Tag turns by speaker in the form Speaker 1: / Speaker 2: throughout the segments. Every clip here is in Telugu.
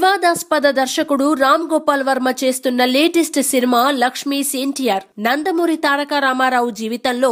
Speaker 1: వివాదాస్పద దర్శకుడు రామ్ గోపాల్ వర్మ చేస్తున్న లేటెస్ట్ సినిమా లక్ష్మీస్ ఎన్టీఆర్. నందమూరి తారక రామారావు జీవితంలో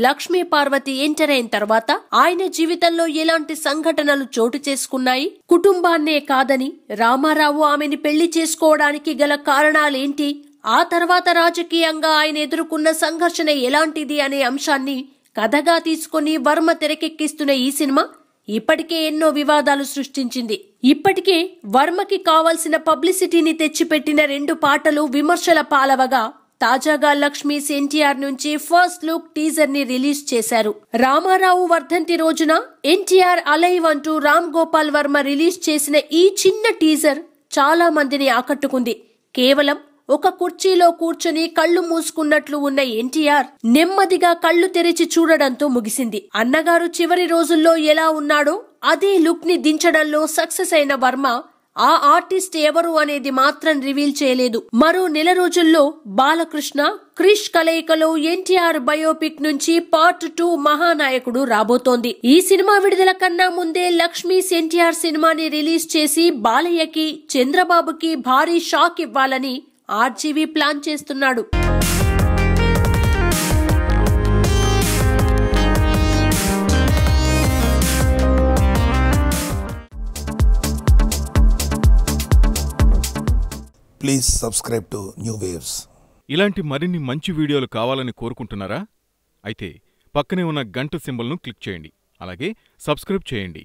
Speaker 1: లక్ష్మీ పార్వతి ఎంటర్ అయిన తర్వాత ఆయన జీవితంలో ఎలాంటి సంఘటనలు చోటు చేసుకున్నాయి, కుటుంబాన్నే కాదని రామారావు ఆమెని పెళ్లి చేసుకోవడానికి గల కారణాలేంటి, ఆ తర్వాత రాజకీయంగా ఆయన ఎదుర్కొన్న సంఘర్షణ ఎలాంటిది అనే అంశాన్ని కథగా తీసుకుని వర్మ తెరకెక్కిస్తున్న ఈ సినిమా ఇప్పటికే ఎన్నో వివాదాలు సృష్టించింది. ఇప్పటికే వర్మకి కావాల్సిన పబ్లిసిటీని తెచ్చిపెట్టిన 2 పాటలు విమర్శల పాలవగా తాజాగా లక్ష్మీస్ ఎన్టీఆర్ నుంచి ఫస్ట్ లుక్ టీజర్ ని రిలీజ్ చేశారు. రామారావు వర్ధంతి రోజున ఎన్టీఆర్ అలైవ్ అంటూ రామ్ గోపాల్ వర్మ రిలీజ్ చేసిన ఈ చిన్న టీజర్ చాలా మందిని ఆకట్టుకుంది. కేవలం ఒక కుర్చీలో కూర్చుని కళ్లు మూసుకున్నట్లు ఉన్న ఎన్టీఆర్ నెమ్మదిగా కళ్లు తెరిచి చూడడంతో ముగిసింది. అన్నగారు చివరి రోజుల్లో ఎలా ఉన్నాడో అదే లుక్ ని దించడంలో సక్సెస్ అయిన వర్మ ఆ ఆర్టిస్ట్ ఎవరు అనేది మాత్రం రివీల్ చేయలేదు. మరో నెల రోజుల్లో బాలకృష్ణ, క్రిష్ కలయికలో ఎన్టీఆర్ బయోపిక్ నుంచి పార్ట్ 2 మహానాయకుడు రాబోతోంది. ఈ సినిమా విడుదల కన్నా ముందే లక్ష్మీస్ ఎన్టీఆర్ సినిమాని రిలీజ్ చేసి బాలయ్యకి, చంద్రబాబుకి భారీ షాక్ ఇవ్వాలని ఆర్జీవీ ప్లాన్ చేస్తున్నాడు.
Speaker 2: Please subscribe to new waves.
Speaker 3: ఇలాంటి మరిన్ని మంచి వీడియోలు కావాలని కోరుకుంటున్నారా? అయితే పక్కనే ఉన్న గంట సింబల్ను క్లిక్ చేయండి. అలాగే సబ్స్క్రైబ్ చేయండి.